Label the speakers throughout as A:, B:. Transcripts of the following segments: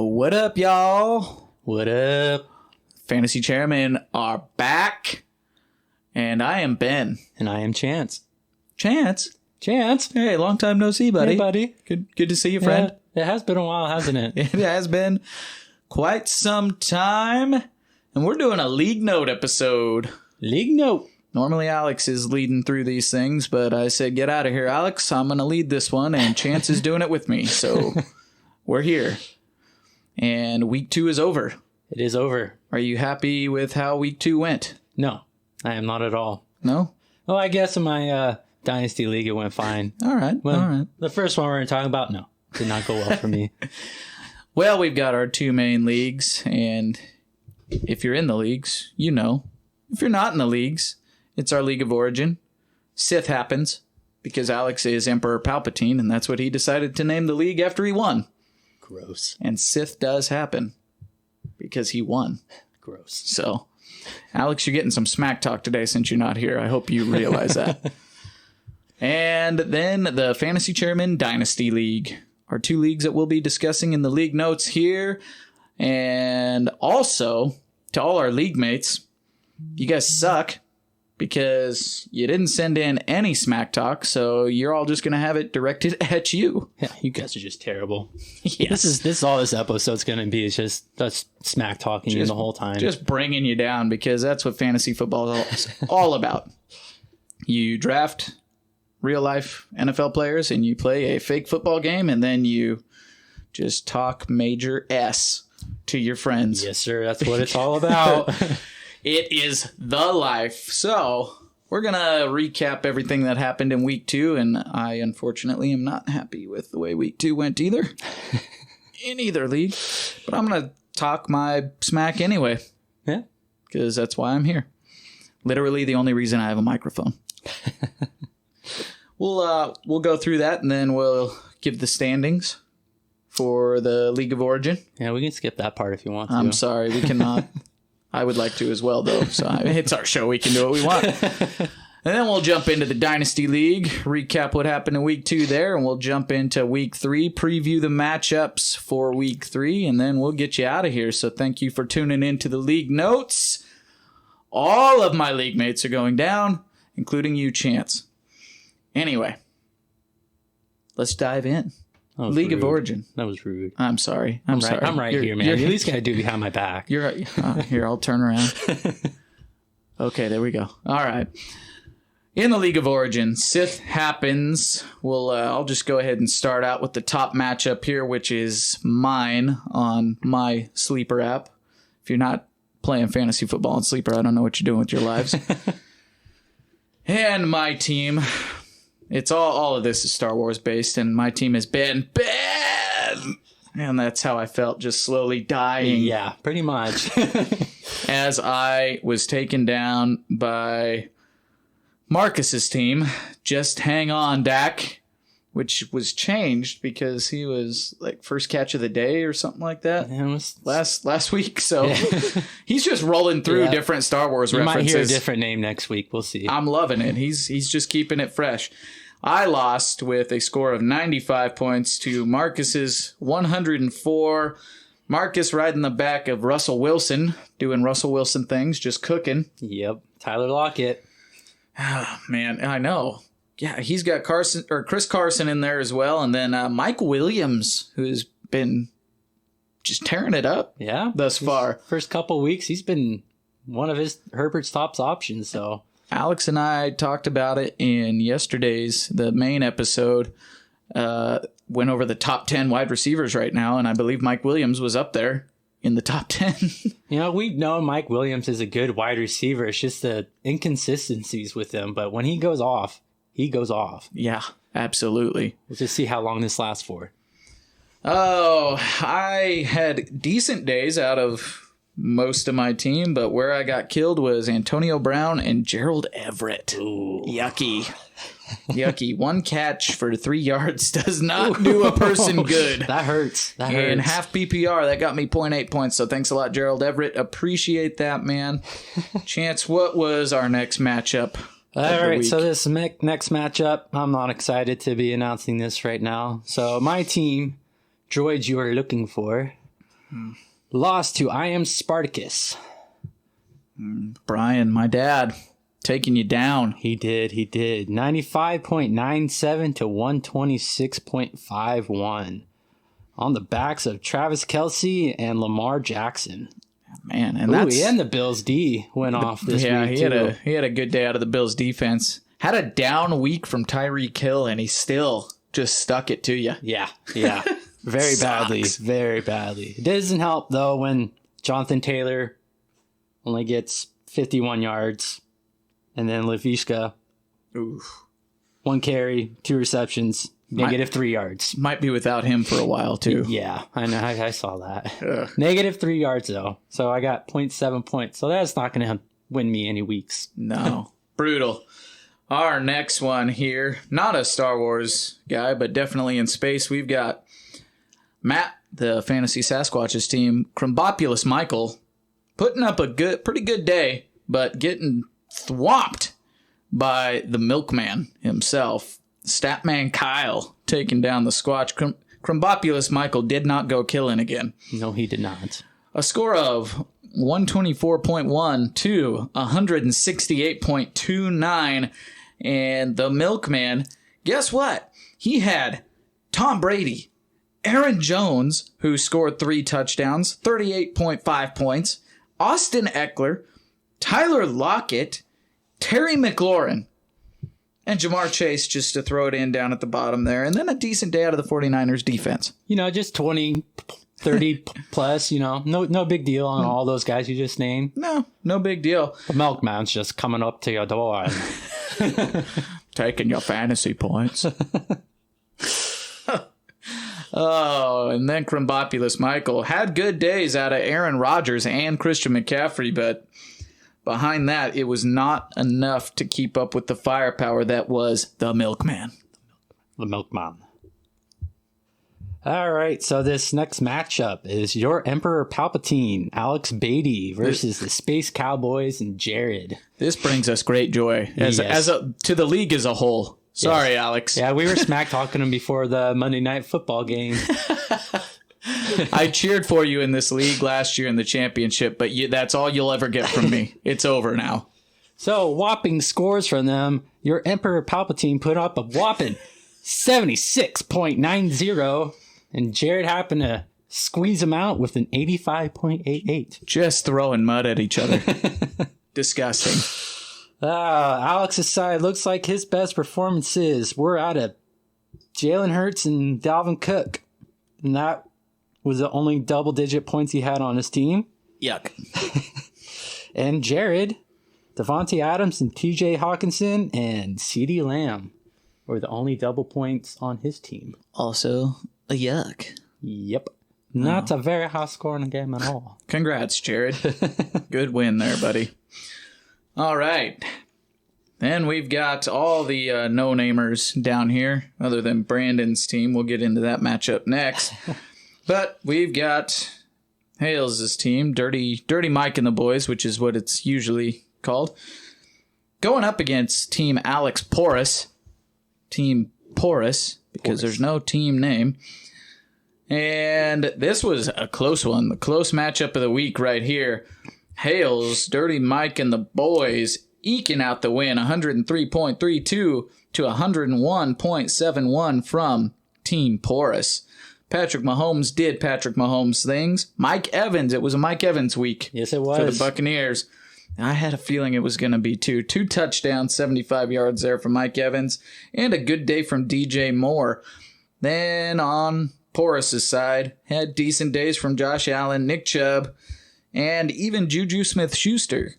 A: What up, y'all?
B: What up?
A: Fantasy Chairmen are back. And I am Ben.
B: And I am Chance.
A: Chance?
B: Chance?
A: Hey, long time no see, buddy.
B: Hey, buddy.
A: Good to see you, friend.
B: Yeah, it has been a while, hasn't it?
A: It has been quite some time. And we're doing a League Note episode.
B: League Note.
A: Normally Alex is leading through these things, but I said, get out of here, Alex. I'm going to lead this one, and Chance is doing it with me. So we're here. And week 2 is over.
B: It is over.
A: Are you happy with how week 2 went?
B: No, I am not at all.
A: No?
B: Well, I guess in my Dynasty League it went fine.
A: All right.
B: Well,
A: all right.
B: The first one we're going to talk about, no. Did not go well for me.
A: Well, we've got our 2 main leagues, and if you're in the leagues, you know. If you're not in the leagues, it's our League of Origin. Sith happens because Alex is Emperor Palpatine, and that's what he decided to name the league after he won.
B: Gross.
A: And Sith does happen because he won.
B: Gross.
A: So, Alex, you're getting some smack talk today since you're not here. I hope you realize that. And then the Fantasy Chairmen Dynasty League are 2 leagues that we'll be discussing in the league notes here. And also, to all our league mates, you guys suck because you didn't send in any smack talk, so you're all just going to have it directed at you.
B: Yeah, you guys are just terrible.
A: Yes.
B: This is all this episode's going to be is just us smack talking you the whole time.
A: Just bringing you down because that's what fantasy football is all about. You draft real life NFL players and you play a fake football game and then you just talk major S to your friends.
B: Yes, sir. That's what it's all about.
A: It is the life. So we're going to recap everything that happened in week 2. And I, unfortunately, am not happy with the way week 2 went either. In either league. But I'm going to talk my smack anyway.
B: Yeah.
A: Because that's why I'm here. Literally the only reason I have a microphone. We'll go through that and then we'll give the standings for the League of Origin.
B: Yeah, we can skip that part if you want to.
A: I'm sorry, we cannot. I would like to as well, though. So it's our show. We can do what we want. And then we'll jump into the Dynasty League, recap what happened in week 2 there, and we'll jump into week 3, preview the matchups for week 3, and then we'll get you out of here. So thank you for tuning in to the league notes. All of my league mates are going down, including you, Chance. Anyway, let's dive in. League of Origin.
B: That was rude.
A: I'm sorry. I'm sorry.
B: I'm right here, man. You at least got to do behind my back.
A: You're right. Here, I'll turn around. Okay, there we go. All right. In the League of Origin, Sith happens. I'll just go ahead and start out with the top matchup here, which is mine on my Sleeper app. If you're not playing fantasy football on Sleeper, I don't know what you're doing with your lives. And my team... It's all of this is Star Wars based, and my team has been bad. And that's how I felt, just slowly dying.
B: Yeah, pretty much.
A: As I was taken down by Marcus's team. Just hang on, Dak, which was changed because he was like first catch of the day or something like that last week. So he's just rolling through different Star Wars references.
B: You might hear a different name next week. We'll see.
A: I'm loving it. He's just keeping it fresh. I lost with a score of 95 points to Marcus's 104. Marcus riding the back of Russell Wilson, doing Russell Wilson things, just cooking.
B: Yep, Tyler Lockett.
A: Oh, man, I know. Yeah, he's got Chris Carson in there as well, and then Mike Williams, who's been just tearing it up.
B: Yeah,
A: thus far.
B: First couple weeks, he's been one of Herbert's top options. So.
A: Alex and I talked about it in the main episode, went over the top 10 wide receivers right now, and I believe Mike Williams was up there in the top 10.
B: We know Mike Williams is a good wide receiver. It's just the inconsistencies with him, but when he goes off, he goes off.
A: Yeah, absolutely.
B: We'll just see how long this lasts for.
A: Oh, I had decent days out of most of my team, but where I got killed was Antonio Brown and Gerald Everett.
B: Ooh.
A: Yucky. 1 catch for 3 yards does not do a person good.
B: That hurts.
A: And half-PPR, that got me 0.8 points. So thanks a lot, Gerald Everett. Appreciate that, man. Chance, what was our next matchup?
B: All right, so this next matchup, I'm not excited to be announcing this right now. So my team, droids you are looking for, Lost to I Am Spartacus.
A: Brian, my dad, taking you down.
B: He did. 95.97 to 126.51. On the backs of Travis Kelce and Lamar Jackson.
A: Man, and the
B: Bills D went off this week,
A: he had a good day out of the Bills defense. Had a down week from Tyreek Hill, and he still just stuck it to you.
B: Yeah. Very badly. It doesn't help, though, when Jonathan Taylor only gets 51 yards, and then Laviska, 1 carry, 2 receptions, -3 yards.
A: Might be without him for a while, too.
B: Yeah, I know. I saw that. -3 yards, though. So I got 0.7 points. So that's not going to win me any weeks.
A: No. Brutal. Our next one here, not a Star Wars guy, but definitely in space, we've got Matt, the Fantasy Sasquatch's team, Crumbopulous Michael, putting up a pretty good day, but getting thwomped by the milkman himself. Statman Kyle taking down the Squatch. Crumbopulous Michael did not go killing again.
B: No, he did not.
A: A score of 124.1 to 168.29. And the milkman, guess what? He had Tom Brady, Aaron Jones, who scored 3 touchdowns, 38.5 points, Austin Eckler, Tyler Lockett, Terry McLaurin, and Jamar Chase, just to throw it in down at the bottom there. And then a decent day out of the 49ers defense.
B: Just 20, 30 plus, no big deal on all those guys you just named.
A: No big deal.
B: The milkman's just coming up to your door and
A: taking your fantasy points. And then Crumbopulous Michael had good days out of Aaron Rodgers and Christian McCaffrey, but behind that, it was not enough to keep up with the firepower that was the milkman.
B: The milkman. All right, so this next matchup is your Emperor Palpatine, Alex Beatty, versus the Space Cowboys and Jared.
A: This brings us great joy to the league as a whole. Sorry, Alex.
B: Yeah, we were smack talking him before the Monday Night Football game.
A: I cheered for you in this league last year in the championship, but that's all you'll ever get from me. It's over now.
B: So, whopping scores from them. Your Emperor Palpatine put up a whopping 76.90, and Jared happened to squeeze him out with an 85.88.
A: Just throwing mud at each other. Disgusting.
B: Alex's side looks like his best performances were out of Jalen Hurts and Dalvin Cook. And that was the only double-digit points he had on his team.
A: Yuck.
B: And Jared, Devontae Adams and TJ Hawkinson and CeeDee Lamb were the only double points on his team.
A: Also, a yuck.
B: Yep. Not a very high-scoring game at all.
A: Congrats, Jared. Good win there, buddy. All right. Then we've got all the no-namers down here, other than Brandon's team. We'll get into that matchup next. But we've got Hales' team, Dirty Mike and the boys, which is what it's usually called, going up against Team Alex Porus. Team Porus, because there's no team name. And this was a close one, the close matchup of the week right here. Hales, Dirty Mike, and the boys eking out the win, 103.32 to 101.71 from Team Porus. Patrick Mahomes did Patrick Mahomes things. Mike Evans, it was a Mike Evans week.
B: Yes, it was.
A: For the Buccaneers. I had a feeling it was going to be 2 touchdowns, 75 yards there from Mike Evans, and a good day from DJ Moore. Then on Porus' side, had decent days from Josh Allen, Nick Chubb, and even Juju Smith-Schuster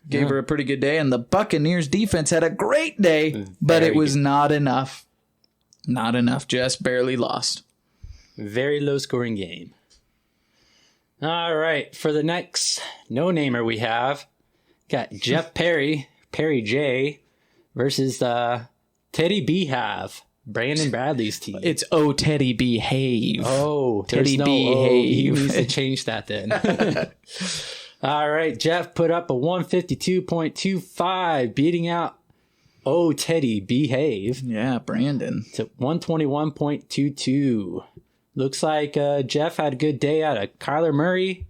A: gave her a pretty good day. And the Buccaneers defense had a great day, but it was not enough. Not enough. Just barely lost.
B: Very low-scoring game. All right. For the next no-namer we have, got Jeff Perry J, versus Teddy Behave, Brandon Bradley's team.
A: It's Teddy Behave.
B: Oh,
A: Teddy Behave.
B: He needs to change that then. All right, Jeff put up a 152.25, beating out Teddy Behave.
A: Yeah, Brandon.
B: To 121.22. Looks like Jeff had a good day out of Kyler Murray.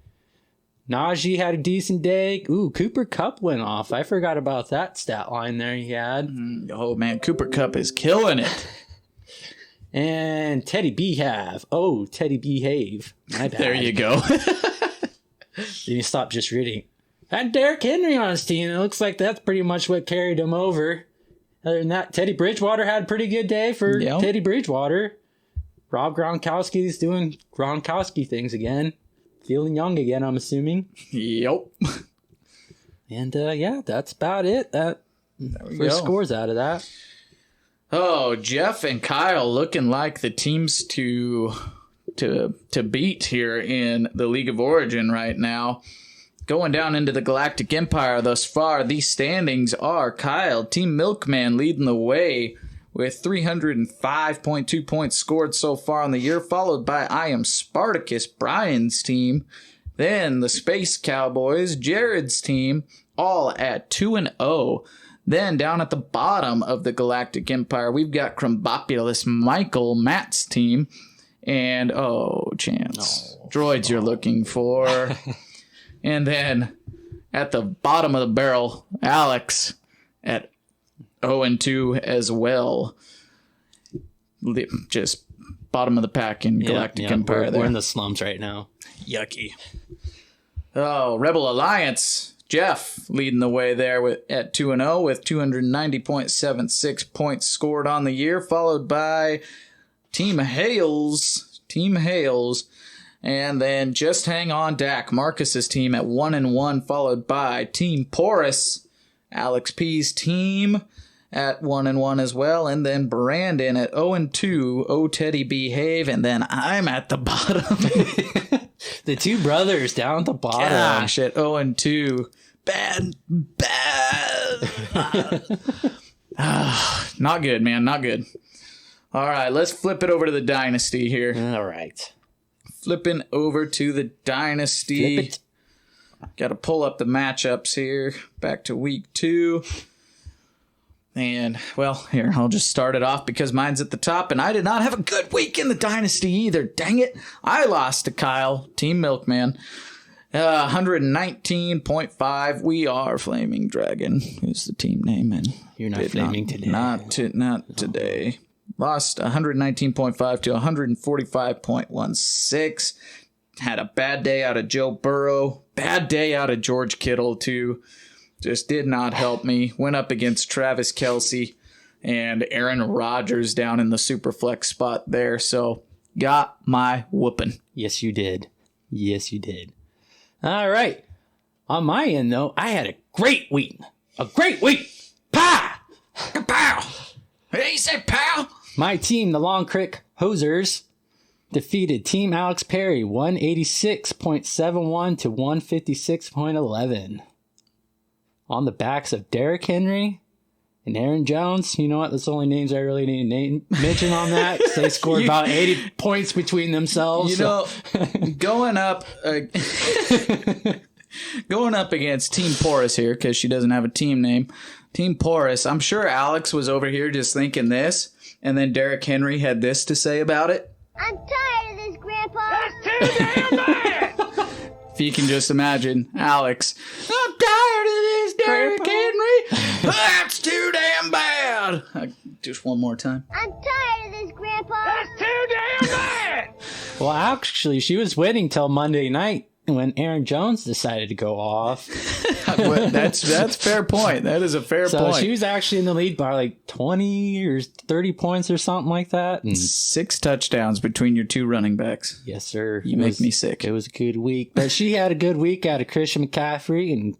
B: Najee had a decent day. Ooh, Cooper Kupp went off. I forgot about that stat line there he had.
A: Oh, man, Cooper Kupp is killing it.
B: And Teddy Behave. Oh, Teddy Behave. My bad.
A: There you go.
B: You stop just reading. Had Derrick Henry on his team. It looks like that's pretty much what carried him over. Other than that, Teddy Bridgewater had a pretty good day for Teddy Bridgewater. Rob Gronkowski's doing Gronkowski things again. Feeling young again, I'm assuming.
A: Yep.
B: And that's about it. First scores out of that.
A: Oh, Jeff and Kyle looking like the teams to beat here in the League of Origin right now. Going down into the Galactic Empire thus far, these standings are Kyle, Team Milkman, leading the way with 305.2 points scored so far on the year, followed by I Am Spartacus, Brian's team. Then the Space Cowboys, Jared's team, all at 2-0. Then down at the bottom of the Galactic Empire, we've got Crumbopulous Michael, Matt's team. And, droids you're looking for. And then at the bottom of the barrel, Alex at 0-2 as well. Just bottom of the pack in Galactic Empire.
B: We're in the slums right now.
A: Yucky. Oh, Rebel Alliance. Jeff leading the way there at 2-0 with 290.76 points scored on the year, followed by Team Hales. And then just hang on, Dak, Marcus's team at 1-1, followed by Team Porus, Alex P's team at 1-1 as well, and then Brandon at 0-2, Oh Teddy Behave, and then I'm at the bottom.
B: The two brothers down at the bottom.
A: Gosh, at 0-2. Bad. Not good, man, not good. All right, let's flip it over to the Dynasty here.
B: All right.
A: Flipping over to the Dynasty.
B: Flip it.
A: Got to pull up the matchups here. Back to week 2. And, well, here, I'll just start it off because mine's at the top, and I did not have a good week in the Dynasty either. Dang it. I lost to Kyle, Team Milkman. 119.5. We are Flaming Dragon is the team name. And
B: you're not flaming today.
A: Not today. Lost 119.5 to 145.16. Had a bad day out of Joe Burrow. Bad day out of George Kittle, too. Just did not help me. Went up against Travis Kelce and Aaron Rodgers down in the Superflex spot there. So, got my whooping.
B: Yes, you did. All right. On my end, though, I had a great week. Pow!
A: Pow! Hey, you said pow?
B: My team, the Long Creek Hosers, defeated Team Alex Perry 186.71 to 156.11. On the backs of Derrick Henry and Aaron Jones. You know what? That's the only names I really need to mention on that. They scored about 80 points between themselves.
A: Going up against Team Porus here, because she doesn't have a team name. Team Porus. I'm sure Alex was over here just thinking this, and then Derrick Henry had this to say about it.
C: I'm tired of this, Grandpa.
D: That's too damn bad!
A: If you can just imagine Alex. I'm tired of this, Derrick Henry. That's too damn bad. Just one more time.
C: I'm tired of this, Grandpa.
D: That's too damn bad!
B: Well, actually, she was waiting till Monday night when Aaron Jones decided to go off.
A: That's fair point. That is a fair point.
B: So she was actually in the lead by like 20 or 30 points or something like that. And
A: 6 touchdowns between your 2 running backs.
B: yes, sir.
A: You make me sick.
B: It was a good week. But she had a good week out of Christian McCaffrey and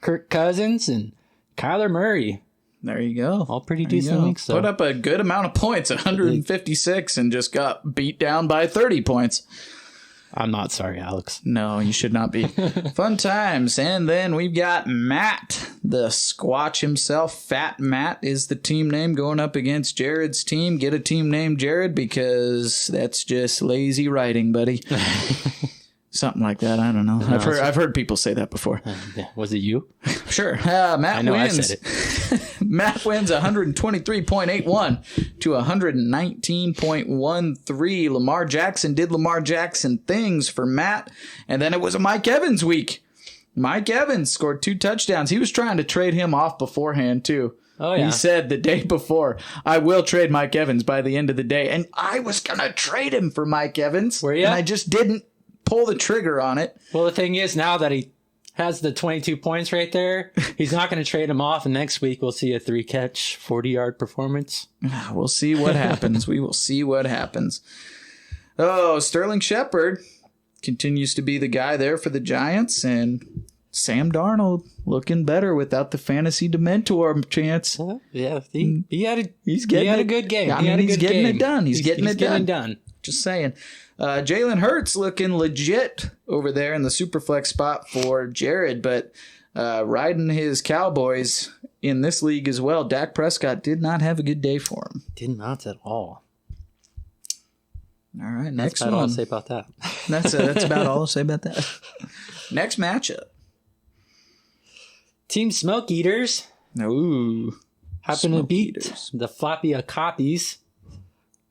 B: Kirk Cousins and Kyler Murray.
A: There you go.
B: All pretty decent weeks. So.
A: Put up a good amount of points, 156, and just got beat down by 30 points.
B: I'm not sorry, Alex.
A: No, you should not be. Fun times. And then we've got Matt, the Squatch himself. Fat Matt is the team name going up against Jared's team. Get a team named Jared because that's just lazy writing, buddy. Something like that. I don't know. I've heard people say that before.
B: Was it you?
A: Sure. Matt
B: I know
A: wins.
B: I said it.
A: Matt wins 123.81 to 119.13. Lamar Jackson did Lamar Jackson things for Matt. And then it was a Mike Evans week. Mike Evans scored 2 touchdowns. He was trying to trade him off beforehand, too.
B: Oh, yeah.
A: He said the day before, I will trade Mike Evans by the end of the day. And I was going to trade him for Mike Evans.
B: Were you?
A: And I just didn't pull the trigger on it.
B: Well, the thing is, now that he has the 22 points right there, he's not going to trade him off. And next week, we'll see a 3-catch, 40-yard performance.
A: We'll see what happens. We will see what happens. Oh, Sterling Shepard continues to be the guy there for the Giants. And Sam Darnold looking better without the fantasy Dementor chance.
B: Yeah, he had a good game.
A: He's getting it done. He's getting it
B: done.
A: Just saying. Jalen Hurts looking legit over there in the Superflex spot for Jared, but riding his Cowboys in this league as well. Dak Prescott did not have a good day for him.
B: Did not at all.
A: All right, next
B: That's
A: one.
B: all I'll say about that.
A: That's about all I'll say about that. Next matchup.
B: Team Smoke Eaters
A: Ooh.
B: happen to beat the Floppy Copies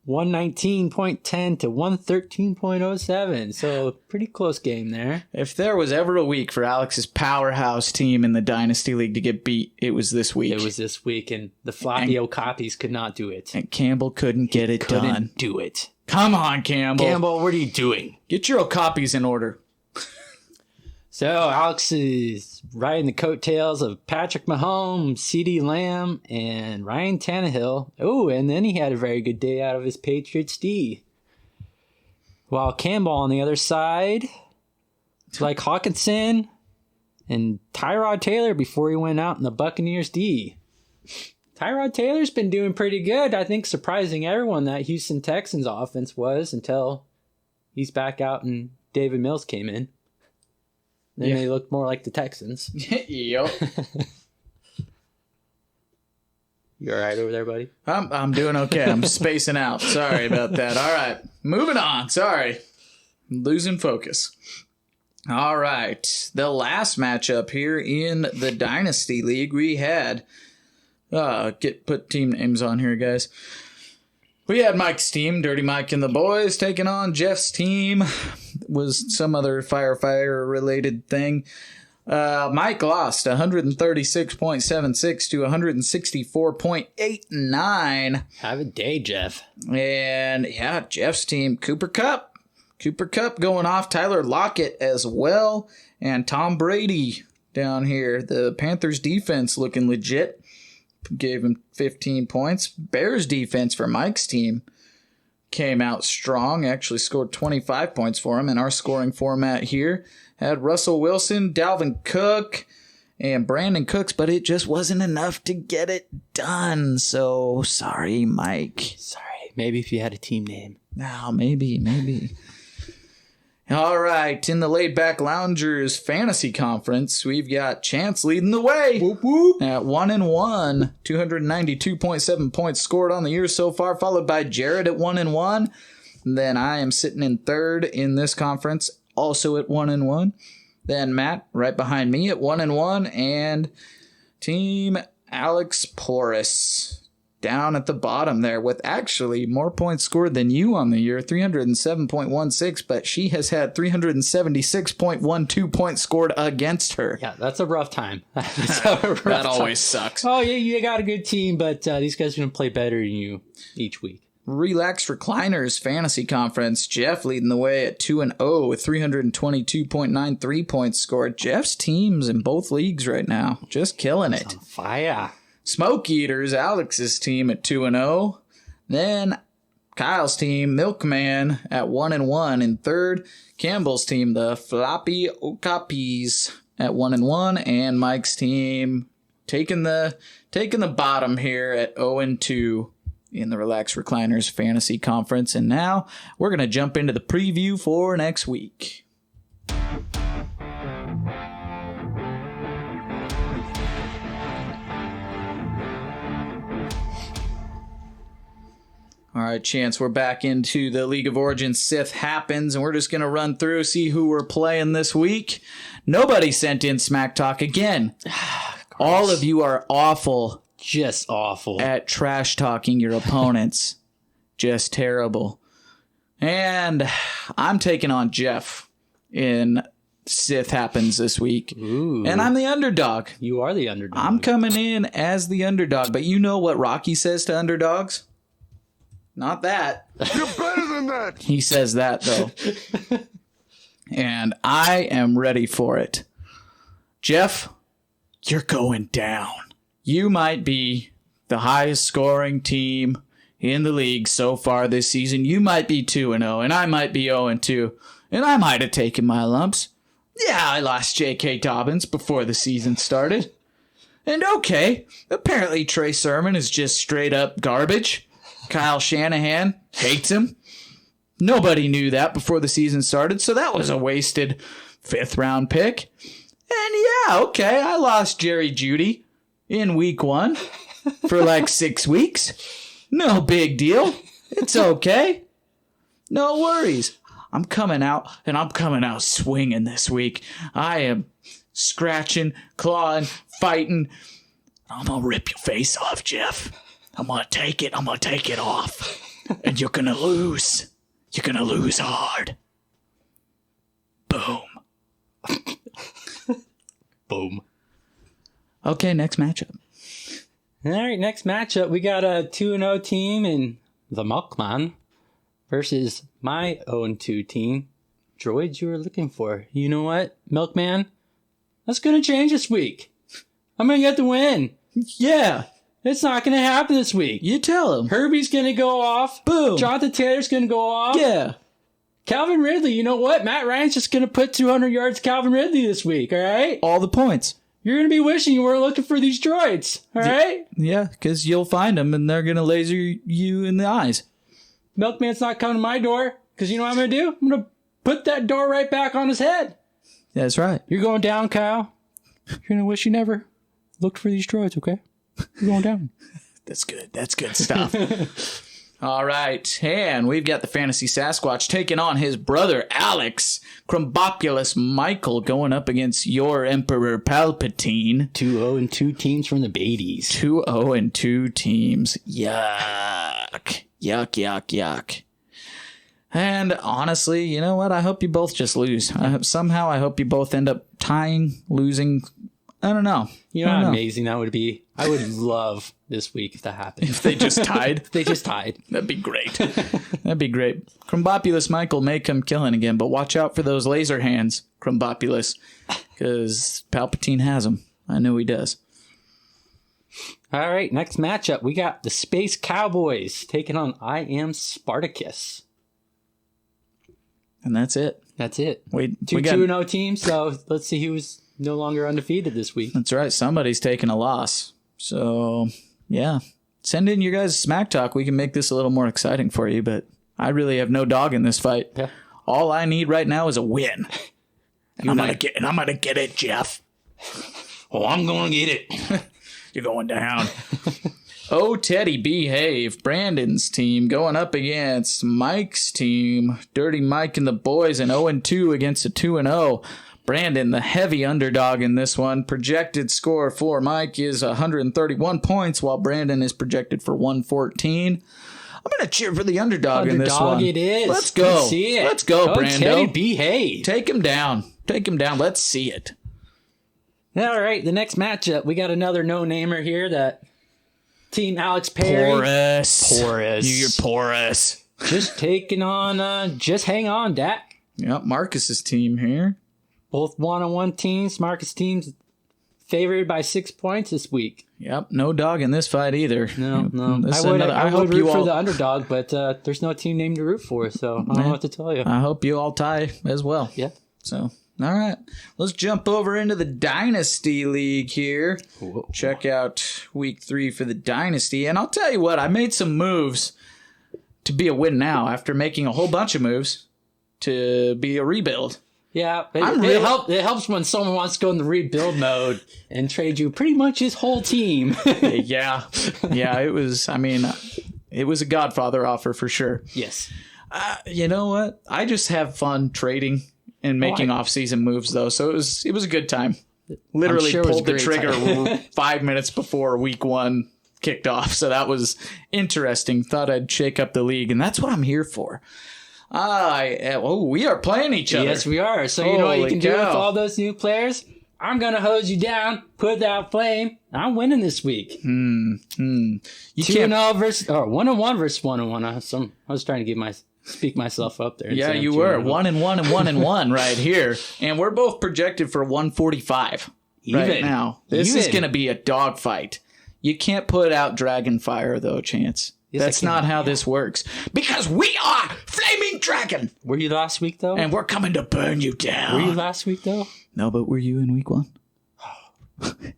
B: 119.10 to 113.07. So pretty close game there.
A: If there was ever a week for Alex's powerhouse team in the Dynasty League to get beat, it was this week.
B: It was this week, and the Floppy Copies could not do it.
A: And Campbell couldn't get it done.
B: Couldn't do it.
A: Come on, Campbell.
B: Campbell, what are you doing?
A: Get your copies in order.
B: So Alex is riding the coattails of Patrick Mahomes, CeeDee Lamb, and Ryan Tannehill. Oh, and then he had a very good day out of his Patriots D. While Campbell on the other side, like Hawkinson and Tyrod Taylor before he went out in the Buccaneers D. Tyrod Taylor's been doing pretty good. I think surprising everyone that Houston Texans offense was until he's back out and David Mills came in. Then they looked more like the Texans.
A: Yep.
B: You all right over there, buddy?
A: I'm doing okay. I'm spacing out. Sorry about that. All right. Moving on. Sorry. Losing focus. All right. The last matchup here in the Dynasty League, we had... put team names on here, guys. We had Mike's team, Dirty Mike and the boys, taking on Jeff's team. Was some other firefighter-related thing. Mike lost 136.76 to 164.89.
B: Have a day, Jeff.
A: And, yeah, Jeff's team, Cooper Kupp. Cooper Kupp going off. Tyler Lockett as well. And Tom Brady down here. The Panthers defense looking legit. Gave him 15 points. Bears defense for Mike's team came out strong. Actually scored 25 points for him in our scoring format here. Had Russell Wilson, Dalvin Cook, and Brandon Cooks, but it just wasn't enough to get it done. So, sorry, Mike.
B: Sorry. Maybe if you had a team name.
A: No, maybe. All right, in the Laid Back Loungers Fantasy Conference, we've got Chance leading the way. Whoop, whoop. At 1-1, 292.7 points scored on the year so far, followed by Jared at 1-1. Then I am sitting in third in this conference, also at 1-1. Then Matt right behind me at 1-1, and Team Alex Porras down at the bottom there with actually more points scored than you on the year, 307.16, but she has had 376.12 points scored against her.
B: Yeah, that's a rough time. That
A: always sucks.
B: Oh, yeah, you got a good team, but these guys are going to play better than you each week.
A: Relaxed Recliners Fantasy Conference. Jeff leading the way at 2-0 with 322.93 points scored. Jeff's teams in both leagues right now. Just killing it.
B: On fire.
A: Smoke Eaters, Alex's team at 2-0. Then Kyle's team, Milkman, at 1-1 in third. Campbell's team, the Floppy Okapis, at 1-1. And Mike's team taking the bottom here at 0-2 in the Relax Recliners Fantasy Conference. And now we're going to jump into the preview for next week. All right, Chance, we're back into the League of Origins Sith Happens, and we're just going to run through, see who we're playing this week. Nobody sent in Smack Talk again. All of you are awful.
B: Just awful.
A: At trash talking your opponents. Just terrible. And I'm taking on Jeff in Sith Happens this week.
B: Ooh.
A: And I'm the underdog.
B: You are the underdog.
A: I'm coming in as the underdog, but you know what Rocky says to underdogs? Not that.
D: You're better than that.
A: He says that, though. And I am ready for it. Jeff, you're going down. You might be the highest scoring team in the league so far this season. You might be 2-0, and I might be 0-2, and I might have taken my lumps. Yeah, I lost J.K. Dobbins before the season started. And okay, apparently Trey Sermon is just straight up garbage. Kyle Shanahan hates him. Nobody knew that before the season started, so that was a wasted 5th round pick. And yeah, okay, I lost Jerry Jeudy in week 1 for like 6 weeks. No big deal. It's okay. No worries. I'm coming out, and I'm coming out swinging this week. I am scratching, clawing, fighting. I'm going to rip your face off, Jeff. I'm going to take it. I'm going to take it off. And you're going to lose. You're going to lose hard. Boom.
B: Boom.
A: Okay, next matchup.
B: All right, next matchup. We got a 2-0 team in the Milkman versus my 0-2 team. Droids you were looking for. You know what, Milkman? That's going to change this week. I'm going to get the win.
A: Yeah.
B: It's not going to happen this week.
A: You tell him.
B: Herbie's going to go off.
A: Boom.
B: Jonathan Taylor's going to go off.
A: Yeah.
B: Calvin Ridley, you know what? Matt Ryan's just going to put 200 yards Calvin Ridley this week, all right?
A: All the points.
B: You're going to be wishing you weren't looking for these droids, all right?
A: Yeah, because you'll find them, and they're going to laser you in the eyes.
B: Milkman's not coming to my door, because you know what I'm going to do? I'm going to put that door right back on his head.
A: That's right.
B: You're going down, Kyle. You're going to wish you never looked for these droids, okay? You're going down.
A: That's good. That's good stuff. All right. And we've got the Fantasy Sasquatch taking on his brother, Alex. Crumbopulous Michael going up against your Emperor Palpatine.
B: 2-0-2 teams from the Beatties.
A: 2-0-2 teams. Yuck. Yuck, yuck, yuck. And honestly, you know what? I hope you both just lose. Somehow I hope you both end up tying, losing. I don't know.
B: You know how amazing that would be? I would love this week if that happened.
A: If they just tied?
B: If they just tied.
A: That'd be great. That'd be great. Crumbopulous Michael may come killing again, but watch out for those laser hands, Crumbopulous, because Palpatine has them. I know he does.
B: All right, next matchup. We got the Space Cowboys taking on I Am Spartacus.
A: And that's it.
B: That's it.
A: We got
B: 2-0 teams, so let's see who's no longer undefeated this week.
A: That's right. Somebody's taking a loss. So, yeah. Send in your guys' smack talk. We can make this a little more exciting for you, but I really have no dog in this fight.
B: Yeah.
A: All I need right now is a win. And I'm gonna get it, Jeff.
B: Oh, I'm gonna get it.
A: You're going down. Oh, Teddy, behave. Brandon's team going up against Mike's team. Dirty Mike and the boys, an 0-2 against a 2-0. Brandon, the heavy underdog in this one. Projected score for Mike is 131 points, while Brandon is projected for 114. I'm going to cheer for the underdog in this one.
B: It is.
A: Let's go.
B: Let's see it.
A: Let's go, Brando.
B: Teddy, behave.
A: Take him down. Take him down. Let's see it.
B: All right, the next matchup, we got another no-namer here, that Team Alex Perry.
A: Porous.
B: You're
A: porous.
B: Just taking on, just hang on, Dak.
A: Yep, Marcus's team here.
B: Both one-on-one teams. Marcus' team's favored by 6 points this week.
A: Yep, no dog in this fight either.
B: No. I would root for the underdog, but there's no team name to root for, so I don't know what to tell you.
A: I hope you all tie as well.
B: Yeah.
A: So, all right. Let's jump over into the Dynasty League here.
B: Whoa.
A: Check out week 3 for the Dynasty. And I'll tell you what, I made some moves to be a win now after making a whole bunch of moves to be a rebuild.
B: Yeah, it helps when someone wants to go in the rebuild mode and trade you pretty much his whole team.
A: Yeah, it was, It was a Godfather offer for sure.
B: Yes.
A: You know what? I just have fun trading and making off-season moves, though. So it was a good time. Literally
B: sure it was
A: pulled the
B: great
A: trigger 5 minutes before week 1 kicked off. So that was interesting. Thought I'd shake up the league, and that's what I'm here for. We are playing each other.
B: Yes, we are. So you know what you
A: Holy
B: can do with
A: cow.
B: all those new players? I'm going to hose you down, put out flame. I'm winning this week.
A: You
B: 2-0 versus, or 1-1 versus 1-1. I was trying to speak myself up there.
A: Yeah, you were 1-1 and 1-1 right here, and we're both projected for 145 right now. This is going to be a dogfight. You can't put out Dragonfire though, Chance.
B: Yes,
A: That's not how this works. Because we are Flaming Dragon,
B: Were you last week, though?
A: and we're coming to burn you down.
B: Were you last week, though?
A: No, but were you in week 1?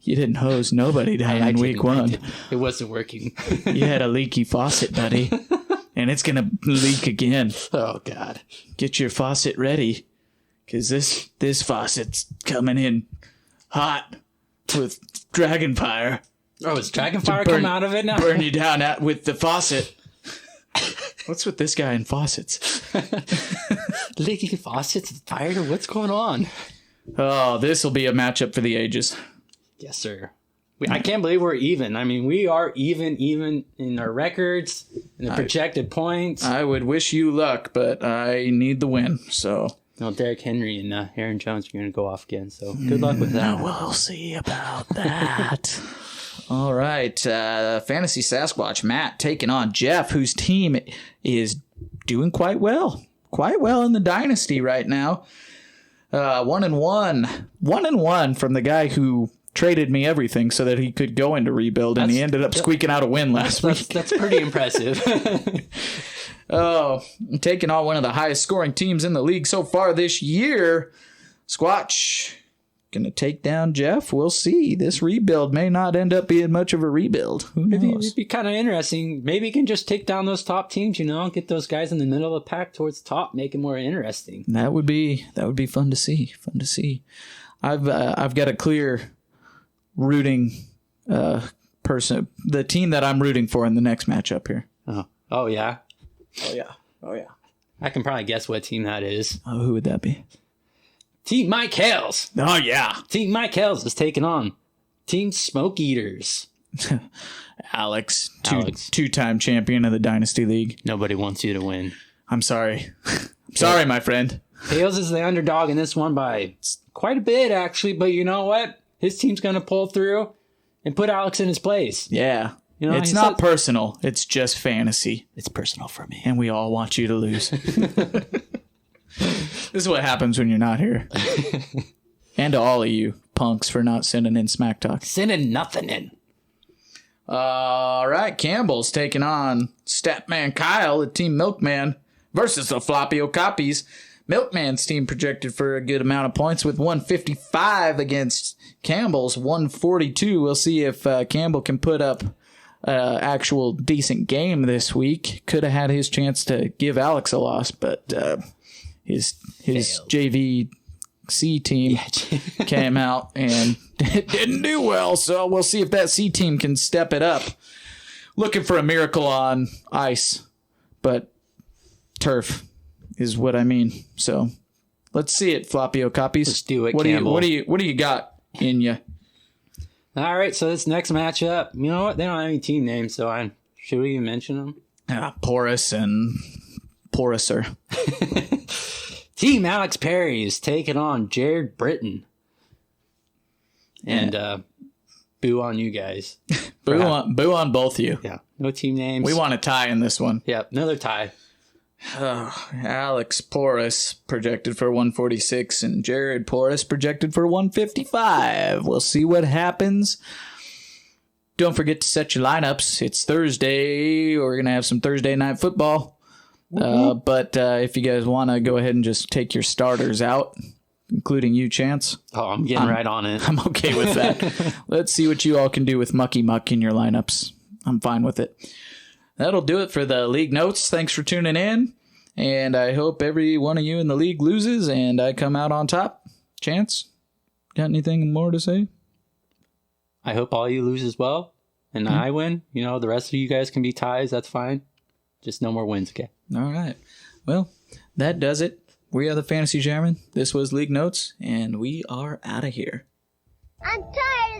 A: You didn't hose nobody down in week 1.
B: It wasn't working.
A: You had a leaky faucet, buddy. And it's going to leak again.
B: Oh, God.
A: Get your faucet ready, because this faucet's coming in hot with Dragonfire.
B: Oh, is Dragonfire come out of it now?
A: Burn you down with the faucet. What's with this guy and faucets?
B: Leaking faucets, fire? What's going on?
A: Oh, this will be a matchup for the ages.
B: Yes, sir. I can't believe we're even. I mean, we are even in our records and the projected points.
A: I would wish you luck, but I need the win, so...
B: No, Derrick Henry and Aaron Jones are going to go off again, so good luck with that.
A: We'll see about that. All right. Fantasy Sasquatch, Matt, taking on Jeff, whose team is doing quite well. Quite well in the Dynasty right now. 1-1. 1-1 from the guy who traded me everything so that he could go into rebuild, and he ended up squeaking out a win last week.
B: That's pretty impressive.
A: Oh, taking on one of the highest scoring teams in the league so far this year. Squatch going to take down Jeff. We'll see. This rebuild may not end up being much of a rebuild. Who knows?
B: It'd be kind of interesting. Maybe you can just take down those top teams, get those guys in the middle of the pack towards the top, make it more interesting.
A: That would be fun to see. Fun to see. I've got a clear rooting person. The team that I'm rooting for in the next matchup here.
B: Oh yeah.
A: Oh yeah.
B: I can probably guess what team that is.
A: Oh, who would that be?
B: Team Mike Hales.
A: Oh yeah.
B: Team Mike Hales is taking on Team Smoke Eaters.
A: Alex, two-time champion of the Dynasty League.
B: Nobody wants you to win.
A: I'm sorry. Sorry, my friend.
B: Hales is the underdog in this one by quite a bit, actually. But you know what? His team's going to pull through and put Alex in his place.
A: Yeah. It's not personal. It's just fantasy.
B: It's personal for me.
A: And we all want you to lose. This is what happens when you're not here. And to all of you punks for not sending in smack talk.
B: Sending nothing in.
A: All right. Campbell's taking on Statman Kyle at Team Milkman versus the Floppy O'Copies. Milkman's team projected for a good amount of points with 155 against Campbell's 142. We'll see if Campbell can put up actual decent game this week. Could have had his chance to give Alex a loss, but his JVC team came out and didn't do well. So we'll see if that C team can step it up. Looking for a miracle on ice, but turf is what I mean. So let's see it, Floppy O'Copies.
B: Let's do it,
A: what
B: Campbell.
A: What do you got in you?
B: All right, so this next matchup, you know what? They don't have any team names, so should we even mention them?
A: Porous and Poroser.
B: Team Alex Perry is taking on Jared Britton. And boo on you guys.
A: Boo on both of you.
B: Yeah, no team names.
A: We want a tie in this one.
B: Yep, another tie.
A: Alex Porus projected for 146 and Jared Porus projected for 155. We'll see what happens. Don't forget to set your lineups. It's Thursday. We're going to have some Thursday night football. But if you guys want to go ahead and just take your starters out, including you, Chance.
B: Oh, I'm getting right on it.
A: I'm okay with that. Let's see what you all can do with Mucky Muck in your lineups. I'm fine with it. That'll do it for the league notes. Thanks for tuning in. And I hope every one of you in the league loses and I come out on top. Chance, got anything more to say?
B: I hope all you lose as well. and I win, the rest of you guys can be ties. That's fine. Just no more wins, okay?
A: All right. Well, that does it. We are the Fantasy Chairmen. This was League Notes, and we are out of here.
C: I'm tired